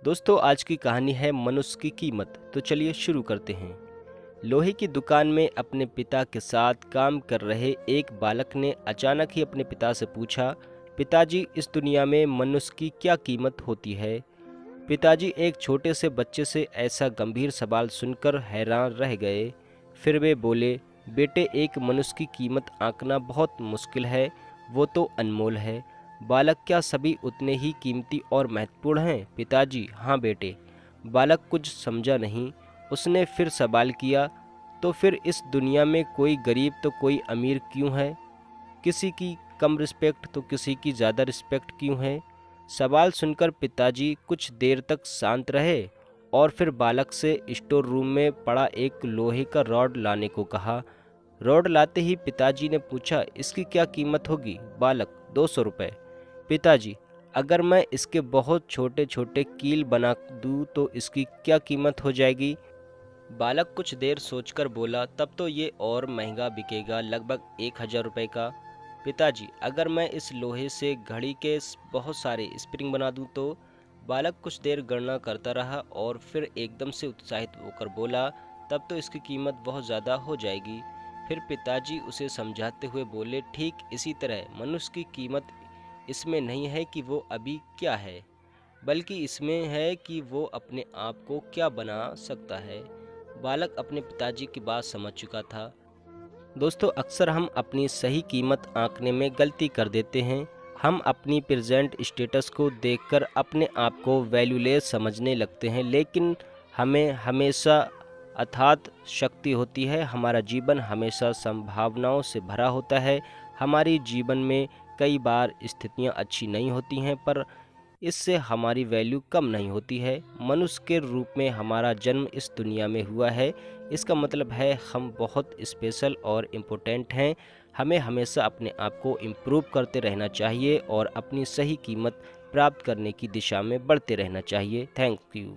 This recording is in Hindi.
दोस्तों आज की कहानी है मनुष्य की कीमत। तो चलिए शुरू करते हैं। लोहे की दुकान में अपने पिता के साथ काम कर रहे एक बालक ने अचानक ही अपने पिता से पूछा, पिताजी इस दुनिया में मनुष्य की क्या कीमत होती है। पिताजी एक छोटे से बच्चे से ऐसा गंभीर सवाल सुनकर हैरान रह गए। फिर वे बोले, बेटे एक मनुष्य की कीमत आंकना बहुत मुश्किल है, वो तो अनमोल है। बालक, क्या सभी उतने ही कीमती और महत्वपूर्ण हैं? पिताजी, हाँ बेटे। बालक कुछ समझा नहीं। उसने फिर सवाल किया, तो फिर इस दुनिया में कोई गरीब तो कोई अमीर क्यों है? किसी की कम रिस्पेक्ट तो किसी की ज़्यादा रिस्पेक्ट क्यों है? सवाल सुनकर पिताजी कुछ देर तक शांत रहे और फिर बालक से स्टोर रूम में पड़ा एक लोहे का रॉड लाने को कहा। रॉड लाते ही पिताजी ने पूछा, इसकी क्या कीमत होगी? बालक, 200 रुपये। पिताजी, अगर मैं इसके बहुत छोटे छोटे कील बना दूँ तो इसकी क्या कीमत हो जाएगी? बालक कुछ देर सोचकर बोला, तब तो ये और महंगा बिकेगा, लगभग 1000 रुपये का। पिताजी, अगर मैं इस लोहे से घड़ी के बहुत सारे स्प्रिंग बना दूं तो? बालक कुछ देर गणना करता रहा और फिर एकदम से उत्साहित होकर बोला, तब तो इसकी कीमत बहुत ज़्यादा हो जाएगी। फिर पिताजी उसे समझाते हुए बोले, ठीक इसी तरह मनुष्य की कीमत इसमें नहीं है कि वो अभी क्या है, बल्कि इसमें है कि वो अपने आप को क्या बना सकता है। बालक अपने पिताजी की बात समझ चुका था। दोस्तों अक्सर हम अपनी सही कीमत आंकने में गलती कर देते हैं। हम अपनी प्रेजेंट स्टेटस को देखकर अपने आप को वैल्यूलेस समझने लगते हैं, लेकिन हमें हमेशा अथात शक्ति होती है। हमारा जीवन हमेशा संभावनाओं से भरा होता है। हमारी जीवन में कई बार स्थितियां अच्छी नहीं होती हैं, पर इससे हमारी वैल्यू कम नहीं होती है। मनुष्य के रूप में हमारा जन्म इस दुनिया में हुआ है, इसका मतलब है हम बहुत स्पेशल और इम्पोर्टेंट हैं। हमें हमेशा अपने आप को इम्प्रूव करते रहना चाहिए और अपनी सही कीमत प्राप्त करने की दिशा में बढ़ते रहना चाहिए। Thank you.